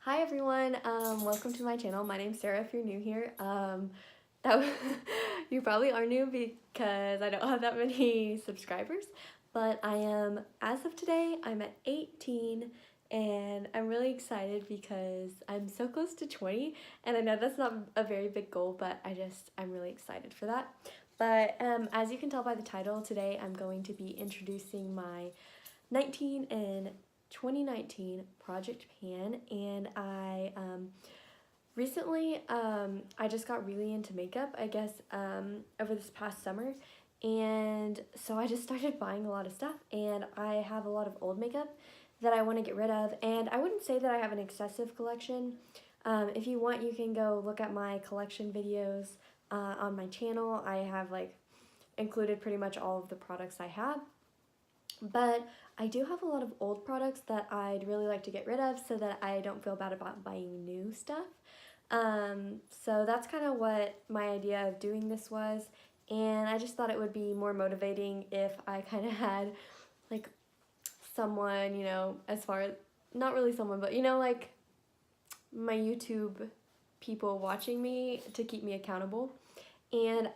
Hi everyone, welcome to my channel. My name's Sarah if you're new here. That you probably are new because I don't have that many subscribers, but I am, as of today, I'm at 18 and I'm really excited because I'm so close to 20, and I know that's not a very big goal, but I'm really excited for that. But as you can tell by the title, today I'm going to be introducing my 19 and 2019 project pan, and I recently I just got really into makeup, I guess, over this past summer, and so I just started buying a lot of stuff, and I have a lot of old makeup that I want to get rid of, and I wouldn't say that I have an excessive collection. If you want, you can go look at my collection videos on my channel. I have included pretty much all of the products I have. But I do have a lot of old products that I'd really like to get rid of so that I don't feel bad about buying new stuff. So that's kind of what my idea of doing this was, and I just thought it would be more motivating if I kind of had like someone, as far as, not really someone, but like my YouTube people watching me to keep me accountable. And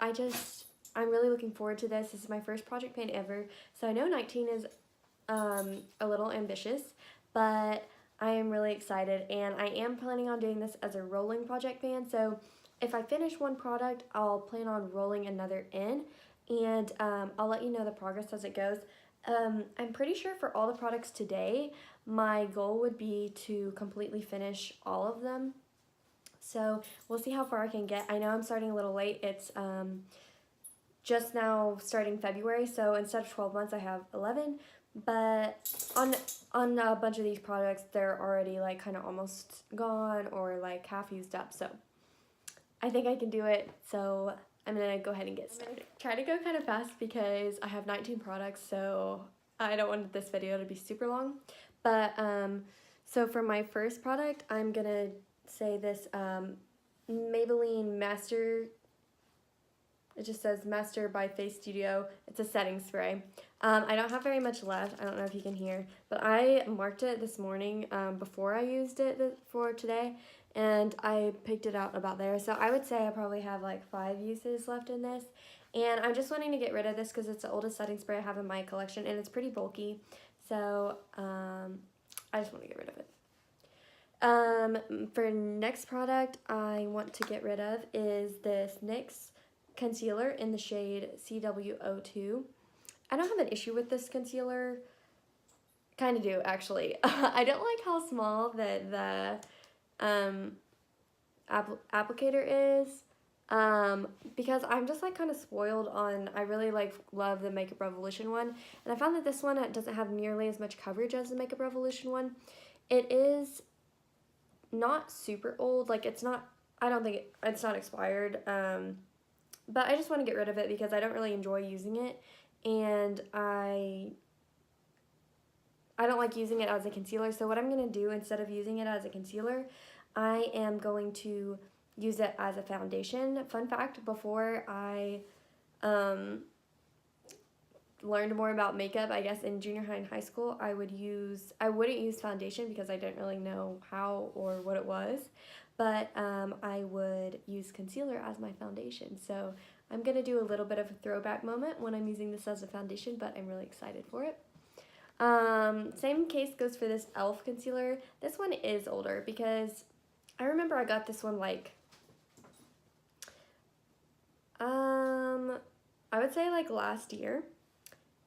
I'm really looking forward to this. This is my first project pan ever, so I know 19 is a little ambitious, but I am really excited, and I am planning on doing this as a rolling project pan. So if I finish one product, I'll plan on rolling another in, and I'll let you know the progress as it goes. I'm pretty sure for all the products today, my goal would be to completely finish all of them. So we'll see how far I can get. I know I'm starting a little late. It's just now starting February, so instead of 12 months I have 11, but on a bunch of these products they're already kind of almost gone or half used up, so I think I can do it. So I'm gonna go ahead and get started. Try to go kind of fast because I have 19 products, so I don't want this video to be super long. But so for my first product, I'm gonna say this Maybelline Master. It just says Master by Face Studio. It's a setting spray. I don't have very much left. I don't know if you can hear, but I marked it this morning before I used it for today, and I picked it out about there. So I would say I probably have 5 uses left in this, and I'm just wanting to get rid of this because it's the oldest setting spray I have in my collection, and it's pretty bulky. So I just want to get rid of it. For next product I want to get rid of is this NYX concealer in the shade CW02. I don't have an issue with this concealer. Kind of do, actually. I don't like how small the applicator is, because I'm just kind of spoiled on, I really love the Makeup Revolution one, and I found that this one doesn't have nearly as much coverage as the Makeup Revolution one. It is not super old, it's not, I don't think it's not expired, but I just want to get rid of it because I don't really enjoy using it, and I don't like using it as a concealer. So what I'm going to do, instead of using it as a concealer, I am going to use it as a foundation. Fun fact, before I learned more about makeup, I guess in junior high and high school, I wouldn't use foundation because I didn't really know how or what it was. But I would use concealer as my foundation. So I'm going to do a little bit of a throwback moment when I'm using this as a foundation, but I'm really excited for it. Same case goes for this e.l.f. concealer. This one is older because I remember I got this one I would say last year.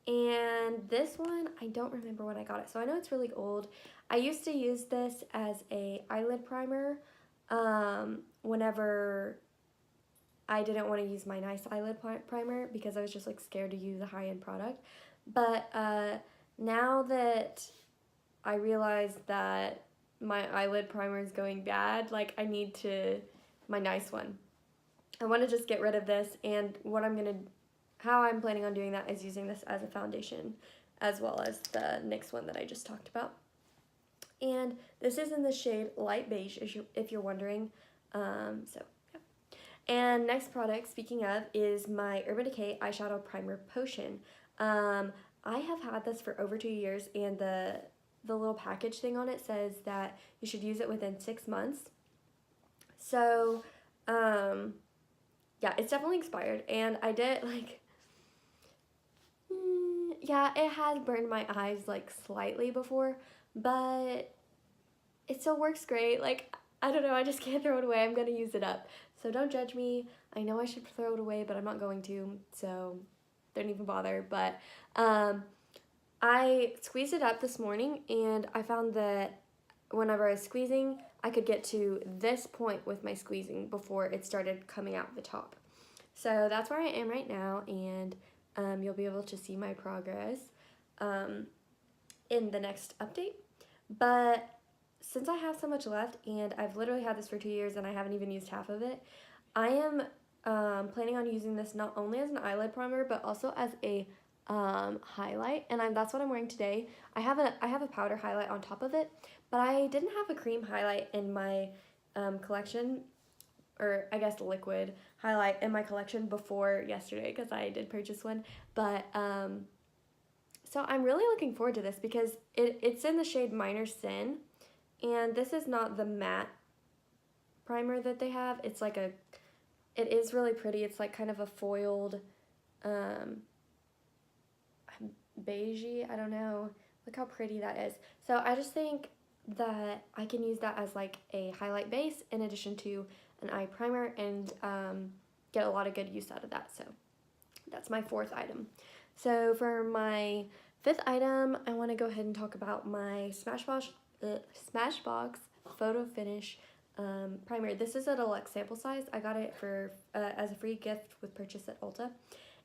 And this one, I don't remember when I got it, so I know it's really old. I used to use this as a eyelid primer whenever I didn't want to use my NYX eyelid primer because I was just scared to use a high-end product. But now that I realized that my eyelid primer is going bad, I need my nice one. I want to just get rid of this, and how I'm planning on doing that is using this as a foundation as well as the NYX one that I just talked about. And this is in the shade Light Beige, if you're wondering. So yeah. And next product, speaking of, is my Urban Decay Eyeshadow Primer Potion. I have had this for over 2 years, and the the little package thing on it says that you should use it within 6 months. So, yeah, it's definitely expired, and I did, like, yeah, it has burned my eyes, like, slightly before, but it still works great. Like, I don't know, I just can't throw it away. I'm gonna use it up. So don't judge me. I know I should throw it away, but I'm not going to, so don't even bother. But I squeezed it up this morning, and I found that whenever I was squeezing, I could get to this point with my squeezing before it started coming out the top. So that's where I am right now, and you'll be able to see my progress in the next update. But since I have so much left, and I've literally had this for 2 years and I haven't even used half of it, I am planning on using this not only as an eyelid primer, but also as a highlight, and that's what I'm wearing today. I have a powder highlight on top of it, but I didn't have a cream highlight in my collection, or I guess liquid highlight in my collection before yesterday, because I did purchase one. But so I'm really looking forward to this because it's in the shade Minor Sin, and this is not the matte primer that they have. It's like it is really pretty. It's like kind of a foiled beige, I don't know. Look how pretty that is. So I just think that I can use that as like a highlight base in addition to an eye primer, and get a lot of good use out of that. So that's my 4th item. So for my 5th item, I want to go ahead and talk about my Smashbox Photo Finish primer. This is a deluxe sample size. I got it for as a free gift with purchase at Ulta.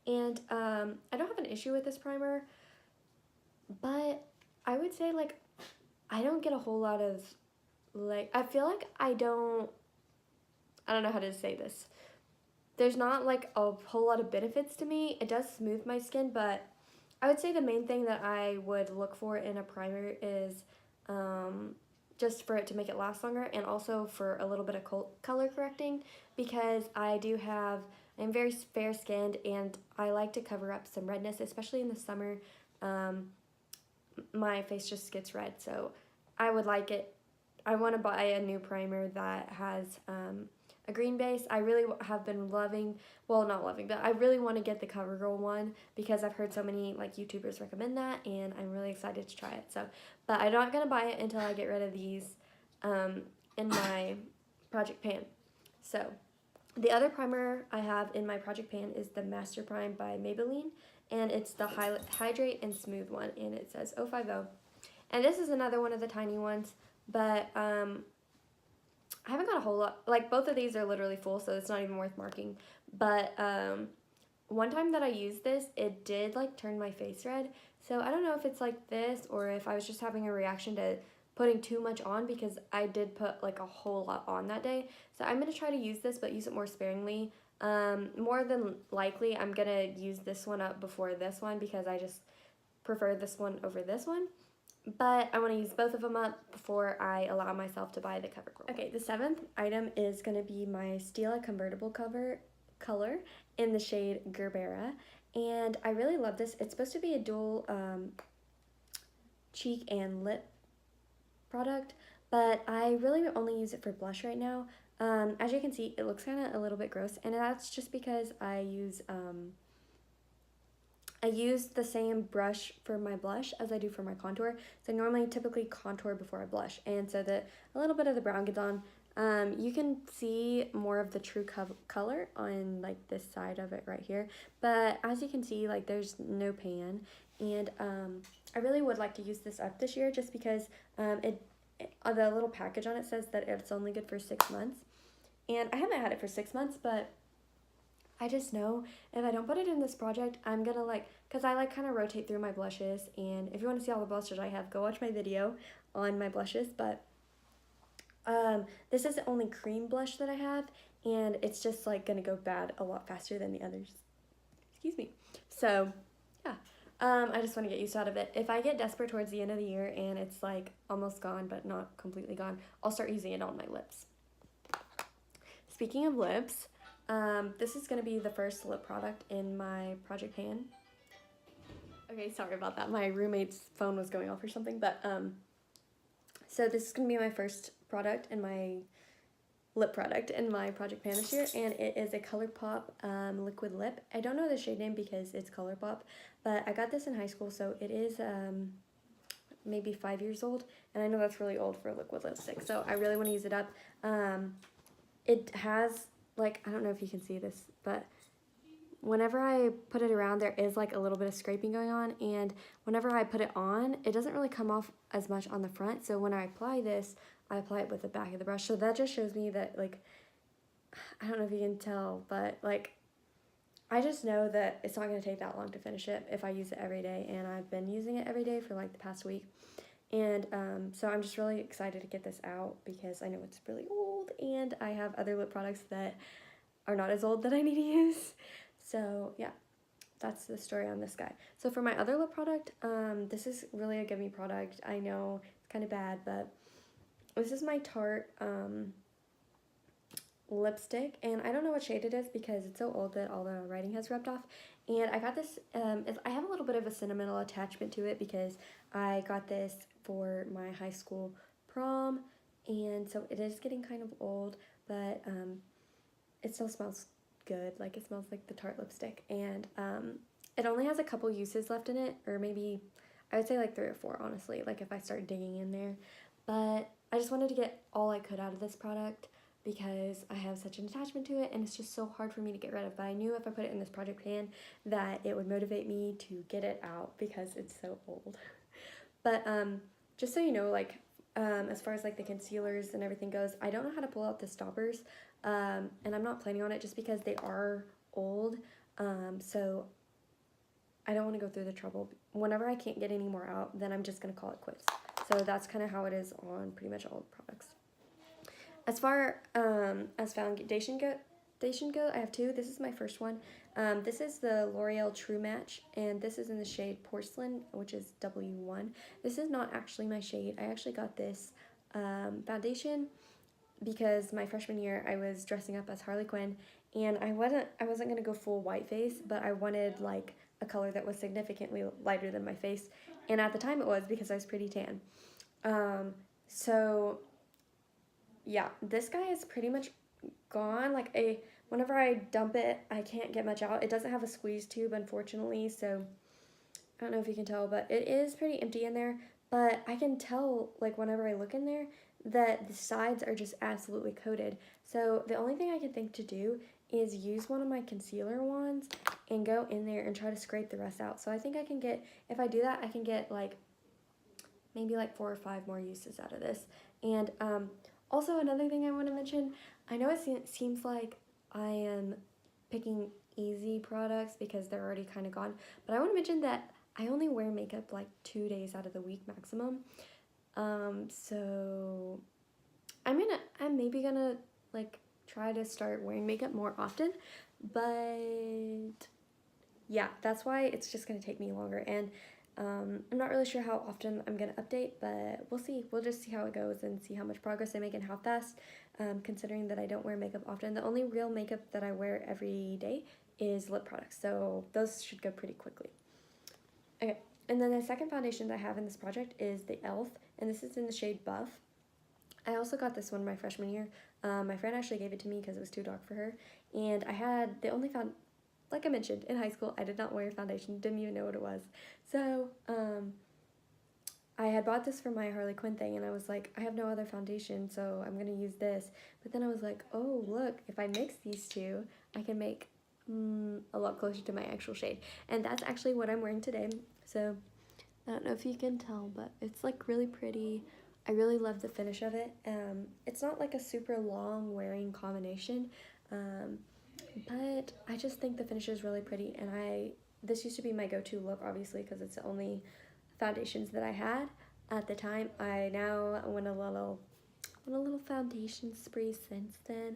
And I don't have an issue with this primer, but I would say, like, I don't get a whole lot of, like, I feel like I don't know how to say this. There's not, like, a whole lot of benefits to me. It does smooth my skin, but I would say the main thing that I would look for in a primer is just for it to make it last longer, and also for a little bit of color correcting, because I'm very fair skinned, and I like to cover up some redness, especially in the summer. My face just gets red, so I would like it. I want to buy a new primer that has a green base. I really have been loving, well, not loving, but I really want to get the CoverGirl one because I've heard so many like YouTubers recommend that, and I'm really excited to try it. So, but I'm not going to buy it until I get rid of these in my project pan. So the other primer I have in my project pan is the Masterprime by Maybelline, and it's the Hydrate and Smooth one, and it says 050. And this is another one of the tiny ones, but I haven't got a whole lot. Like, both of these are literally full, so it's not even worth marking. But one time that I used this, it did, like, turn my face red. So I don't know if it's like this or if I was just having a reaction to putting too much on, because I did put, like, a whole lot on that day. So I'm going to try to use this, but use it more sparingly. More than likely, I'm going to use this one up before this one because I just prefer this one over this one. But I want to use both of them up before I allow myself to buy the CoverGirl. Okay, the 7th item is going to be my Stila Convertible color in the shade Gerbera. And I really love this. It's supposed to be a dual cheek and lip product, but I really only use it for blush right now. As you can see, it looks kind of a little bit gross, and that's just because I use the same brush for my blush as I do for my contour. So I normally typically contour before I blush, and so that a little bit of the brown gets on. You can see more of the true color on like this side of it right here, but as you can see, like, there's no pan, and I really would like to use this up this year just because the little package on it says that it's only good for 6 months, and I haven't had it for 6 months, but I just know if I don't put it in this project, I'm gonna because I kind of rotate through my blushes, and if you want to see all the blushes I have, go watch my video on my blushes. But this is the only cream blush that I have, and it's just like gonna go bad a lot faster than the others. Excuse me. So yeah, I just want to get used out of it. If I get desperate towards the end of the year and it's like almost gone but not completely gone, I'll start using it on my lips. Speaking of lips, this is going to be the first lip product in my project pan. Okay, sorry about that. My roommate's phone was going off or something, but So this is going to be my first product and my lip product in my project pan this year, and it is a Colorpop liquid lip. I don't know the shade name because it's Colorpop, but I got this in high school, so it is maybe 5 years old, and I know that's really old for a liquid lipstick, so I really want to use it up. It has, like, I don't know if you can see this, but whenever I put it around, there is like a little bit of scraping going on, and whenever I put it on, it doesn't really come off as much on the front, so when I apply this, I apply it with the back of the brush. So that just shows me that, like, I don't know if you can tell, but like, I just know that it's not going to take that long to finish it if I use it every day, and I've been using it every day for like the past week. And so I'm just really excited to get this out because I know it's really old, and I have other lip products that are not as old that I need to use. So yeah, that's the story on this guy. So for my other lip product, this is really a gimme product. I know it's kind of bad, but this is my Tarte lipstick, and I don't know what shade it is because it's so old that all the writing has rubbed off. And I got this, I have a little bit of a sentimental attachment to it because I got this for my high school prom, and so it is getting kind of old, but it still smells good. Like, it smells like the Tarte lipstick, and it only has a couple uses left in it, or maybe I would say like 3 or 4, honestly, like if I start digging in there. But I just wanted to get all I could out of this product because I have such an attachment to it, and it's just so hard for me to get rid of. But I knew if I put it in this project pan that it would motivate me to get it out because it's so old. But just so you know, like, as far as like the concealers and everything goes, I don't know how to pull out the stoppers, and I'm not planning on it just because they are old, so I don't want to go through the trouble. Whenever I can't get any more out, then I'm just going to call it quits. So that's kind of how it is on pretty much all the products. As far as foundation go, I have 2. This is my first one. This is the L'Oreal True Match, and this is in the shade Porcelain, which is W1. This is not actually my shade. I actually got this foundation because my freshman year I was dressing up as Harley Quinn, and I wasn't gonna go full white face, but I wanted like a color that was significantly lighter than my face, and at the time it was because I was pretty tan. So yeah, this guy is pretty much gone. Like, whenever I dump it, I can't get much out. It doesn't have a squeeze tube, unfortunately, so I don't know if you can tell, but it is pretty empty in there. But I can tell, like, whenever I look in there, that the sides are just absolutely coated. So the only thing I can think to do is use one of my concealer wands and go in there and try to scrape the rest out. So I think I can get, if I do that, I can get like maybe like 4 or 5 more uses out of this. And also, another thing I want to mention, I know it seems like I am picking easy products because they're already kind of gone, but I want to mention that I only wear makeup like 2 days out of the week maximum. So I'm maybe gonna like try to start wearing makeup more often, but yeah, that's why it's just gonna take me longer, and I'm not really sure how often I'm going to update, but we'll see. We'll just see how it goes and see how much progress I make and how fast, considering that I don't wear makeup often. The only real makeup that I wear every day is lip products, so those should go pretty quickly. Okay, and then the second foundation that I have in this project is the e.l.f., and this is in the shade Buff. I also got this one my freshman year. My friend actually gave it to me because it was too dark for her, and like I mentioned, in high school, I did not wear foundation, didn't even know what it was. So, I had bought this for my Harley Quinn thing, and I was like, I have no other foundation, so I'm going to use this. But then I was like, oh, look, if I mix these two, I can make a lot closer to my actual shade. And that's actually what I'm wearing today. So, I don't know if you can tell, but it's like really pretty. I really love the finish of it. It's not like a super long wearing combination, but I just think the finish is really pretty, and this used to be my go-to look, obviously, because it's the only foundations that I had at the time. I now went a little foundation spree since then.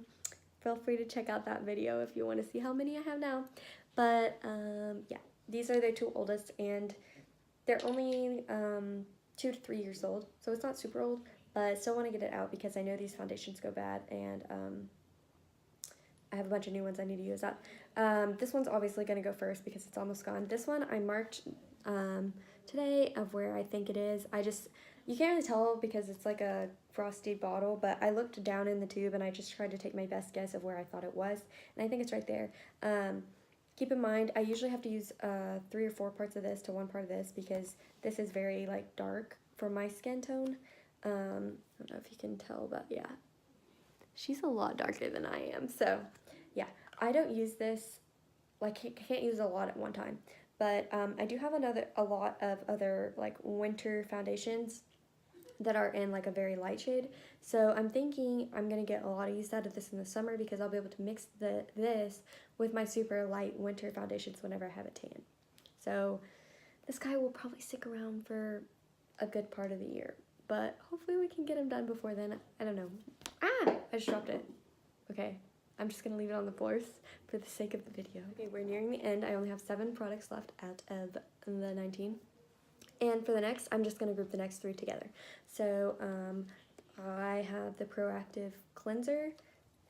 Feel free to check out that video if you want to see how many I have now. But yeah, these are their 2 oldest, and they're only 2 to 3 years old, so it's not super old, but I still want to get it out because I know these foundations go bad, and I have a bunch of new ones I need to use up. This one's obviously going to go first because it's almost gone. This one I marked today of where I think it is. You can't really tell because it's like a frosty bottle, but I looked down in the tube and I just tried to take my best guess of where I thought it was, and I think it's right there. Keep in mind, I usually have to use 3 or 4 parts of this to 1 part of this because this is very like dark for my skin tone. I don't know if you can tell, but yeah, she's a lot darker than I am. So yeah, I don't use this, like I can't use a lot at one time, but I do have a lot of other like winter foundations that are in like a very light shade. So I'm thinking I'm gonna get a lot of use out of this in the summer because I'll be able to mix this with my super light winter foundations whenever I have a tan. So this guy will probably stick around for a good part of the year, but hopefully we can get him done before then. I don't know. Ah, I just dropped it. Okay, I'm just gonna leave it on the floor for the sake of the video. Okay, we're nearing the end. I only have 7 products left out of the 19. And for the next, I'm just going to group the next 3 together. So I have the Proactive Cleanser,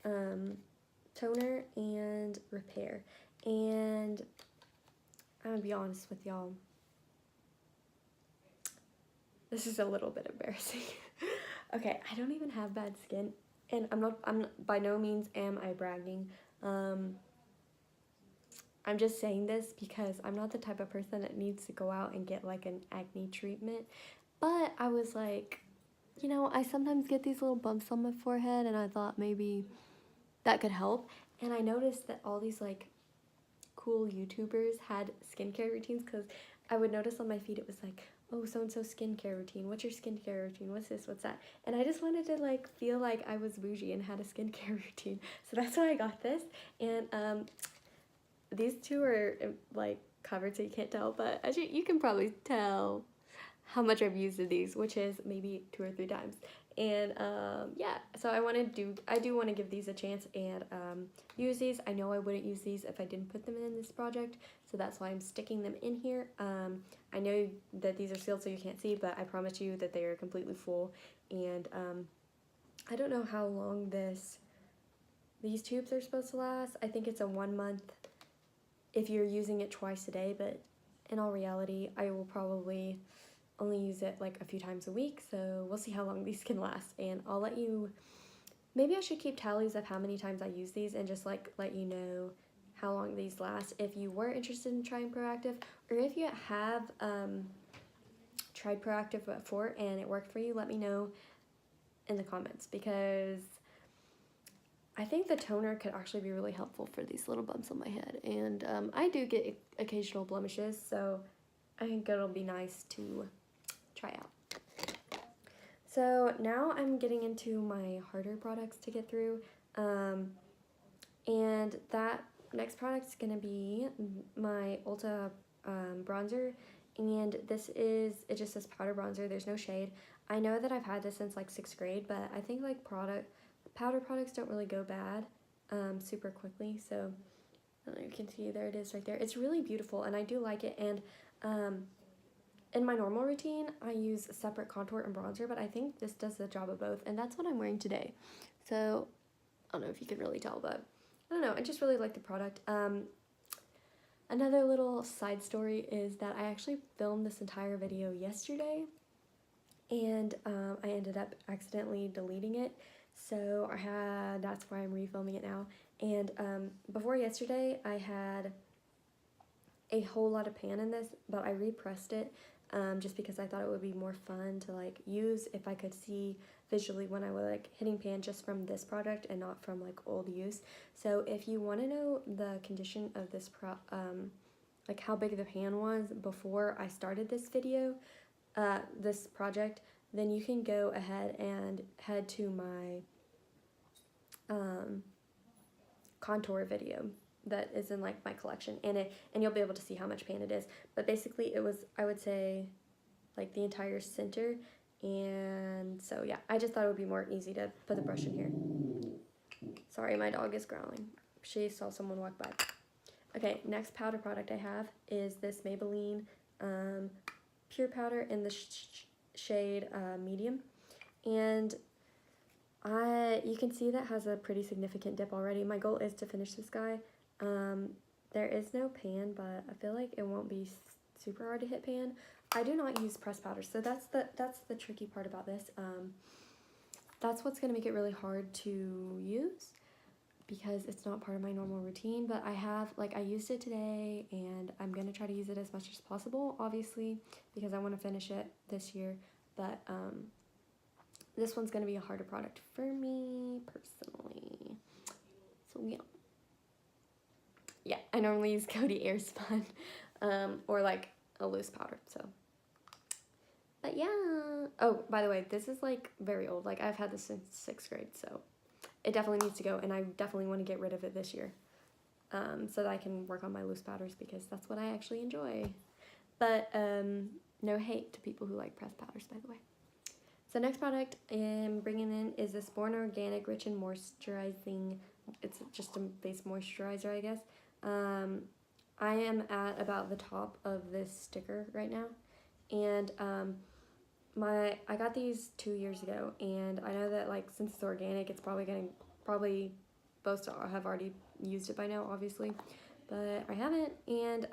Toner, and Repair. And I'm going to be honest with y'all. This is a little bit embarrassing. Okay, I don't even have bad skin. And I'm by no means am I bragging. I'm just saying this because I'm not the type of person that needs to go out and get like an acne treatment. But I was like, you know, I sometimes get these little bumps on my forehead and I thought maybe that could help. And I noticed that all these like cool YouTubers had skincare routines because I would notice on my feed it was like, oh, so-and-so skincare routine. What's your skincare routine? What's this? What's that? And I just wanted to like feel like I was bougie and had a skincare routine. So that's why I got this. And these 2 are like covered so you can't tell, but as you can probably tell how much I've used of these, which is maybe 2 or 3 times. And yeah, so I do want to give these a chance and use these. I know I wouldn't use these if I didn't put them in this project, so that's why I'm sticking them in here. I know that these are sealed so you can't see, but I promise you that they are completely full. And I don't know how long these tubes are supposed to last. I think it's a 1 month if you're using it twice a day, but in all reality, I will probably only use it like a few times a week, so we'll see how long these can last, and I'll let you, maybe I should keep tallies of how many times I use these and just like let you know how long these last if you were interested in trying Proactive, or if you have tried Proactive before and it worked for you, let me know in the comments, because I think the toner could actually be really helpful for these little bumps on my head, and I do get occasional blemishes, so I think it'll be nice to try out. So now I'm getting into my harder products to get through, and that next product is going to be my Ulta Bronzer, and it just says powder bronzer, there's no shade. I know that I've had this since like 6th grade, but I think like powder products don't really go bad super quickly, so I don't know, you can see there it is right there. It's really beautiful and I do like it, and in my normal routine I use a separate contour and bronzer, but I think this does the job of both, and that's what I'm wearing today. So I don't know if you can really tell, but I don't know, I just really like the product. Another little side story is that I actually filmed this entire video yesterday, and I ended up accidentally deleting it. So that's why I'm refilming it now. And before yesterday, I had a whole lot of pan in this, but I repressed it just because I thought it would be more fun to like use if I could see visually when I was like hitting pan just from this product and not from like old use. So if you want to know the condition of this like how big the pan was before I started this video, this project, then you can go ahead and head to my contour video that is in like my collection, and you'll be able to see how much pan it is. But basically it was, I would say, like the entire center, and so yeah, I just thought it would be more easy to put the brush in here. Sorry, my dog is growling. She saw someone walk by. Okay, next powder product I have is this Maybelline Pure Powder in the shade medium, and you can see that has a pretty significant dip already. My goal is to finish this guy. There is no pan, but I feel like it won't be super hard to hit pan. I do not use pressed powder, so that's the tricky part about this. That's what's going to make it really hard to use because it's not part of my normal routine, but I have, like, I used it today and I'm going to try to use it as much as possible, obviously, because I want to finish it this year, but this one's going to be a harder product for me personally. So yeah, I normally use Coty Airspun or like a loose powder, so. But yeah. Oh, by the way, this is like very old. Like I've had this since 6th grade, so it definitely needs to go, and I definitely want to get rid of it this year so that I can work on my loose powders because that's what I actually enjoy. But no hate to people who like pressed powders, by the way. So next product I'm bringing in is this Borne Organic Rich and Moisturizing. It's just a face moisturizer, I guess. I am at about the top of this sticker right now, and I got these 2 years ago, and I know that, like, since it's organic, it's probably supposed to have already used it by now, obviously, but I haven't. And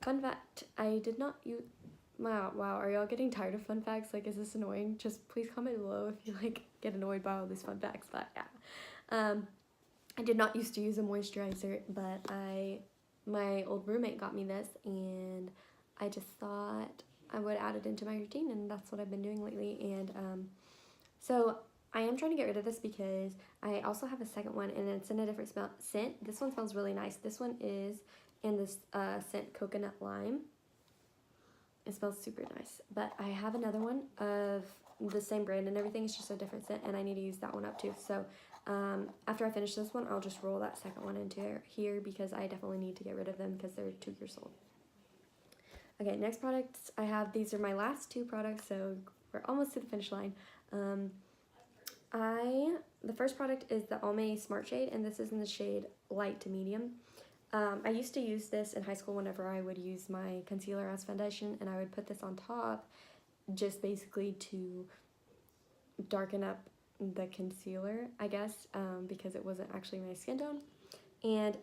fun fact, I did not use. Wow, are y'all getting tired of fun facts? Like, is this annoying? Just please comment below if you like get annoyed by all these fun facts. But yeah, I did not used to use a moisturizer, but my old roommate got me this, and I just thought I would add it into my routine, and that's what I've been doing lately. And so I am trying to get rid of this because I also have a second one, and it's in a different scent. This one smells really nice. This one is in this scent Coconut Lime. It smells super nice, but I have another one of the same brand and everything. It's just a different scent, and I need to use that one up too. So after I finish this one, I'll just roll that second one into here because I definitely need to get rid of them because they're 2 years old. Okay, next products I have. These are my last 2 products, so we're almost to the finish line. The first product is the Almay Smart Shade, and this is in the shade light to medium. I used to use this in high school whenever I would use my concealer as foundation, and I would put this on top just basically to darken up the concealer, I guess, because it wasn't actually my skin tone. And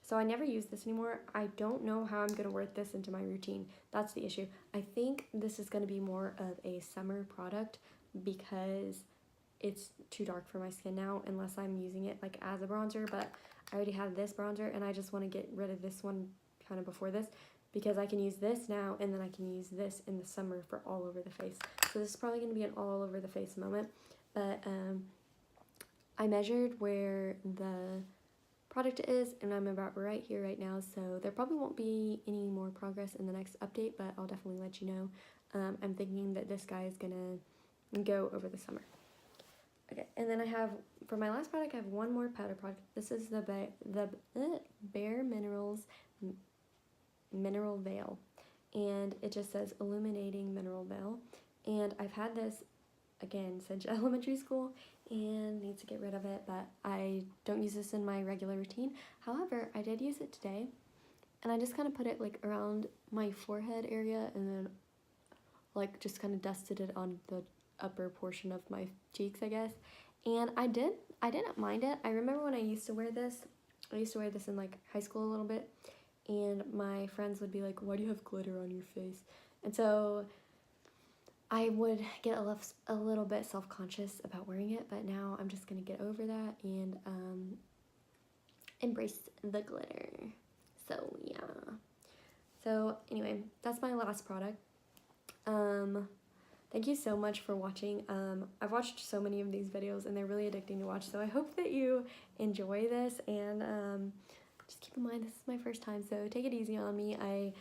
so I never use this anymore. I don't know how I'm going to work this into my routine. That's the issue. I think this is going to be more of a summer product because it's too dark for my skin now unless I'm using it like as a bronzer, but I already have this bronzer and I just want to get rid of this one kind of before this because I can use this now and then I can use this in the summer for all over the face. So this is probably going to be an all over the face moment, but I measured where the product is and I'm about right here right now, so there probably won't be any more progress in the next update, but I'll definitely let you know. I'm thinking that this guy is gonna go over the summer. Okay, and then I have, for my last product, I have one more powder product. This is the Bare Minerals Mineral Veil, and it just says Illuminating Mineral Veil, and I've had this again since elementary school and need to get rid of it, but I don't use this in my regular routine. However, I did use it today, and I just kind of put it like around my forehead area and then like just kind of dusted it on the upper portion of my cheeks, I guess, and I didn't mind it. I remember when I used to wear this in like high school a little bit, and my friends would be like, why do you have glitter on your face? And so I would get a little bit self-conscious about wearing it, but now I'm just gonna get over that and embrace the glitter. So yeah, so anyway, that's my last product. Thank you so much for watching. I've watched so many of these videos and they're really addicting to watch, so I hope that you enjoy this, and just keep in mind this is my first time, so take it easy on me. I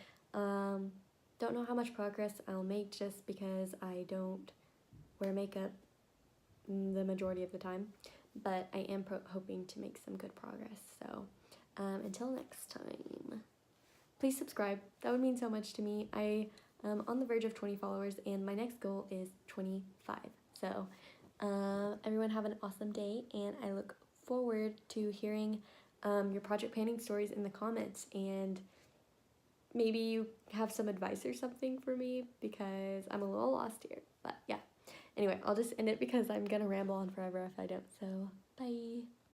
don't know how much progress I'll make just because I don't wear makeup the majority of the time, but I am hoping to make some good progress. So until next time, please subscribe. That would mean so much to me. I am on the verge of 20 followers and my next goal is 25. So everyone have an awesome day, and I look forward to hearing your project painting stories in the comments, and maybe you have some advice or something for me because I'm a little lost here. But yeah, anyway, I'll just end it because I'm gonna ramble on forever if I don't. So bye.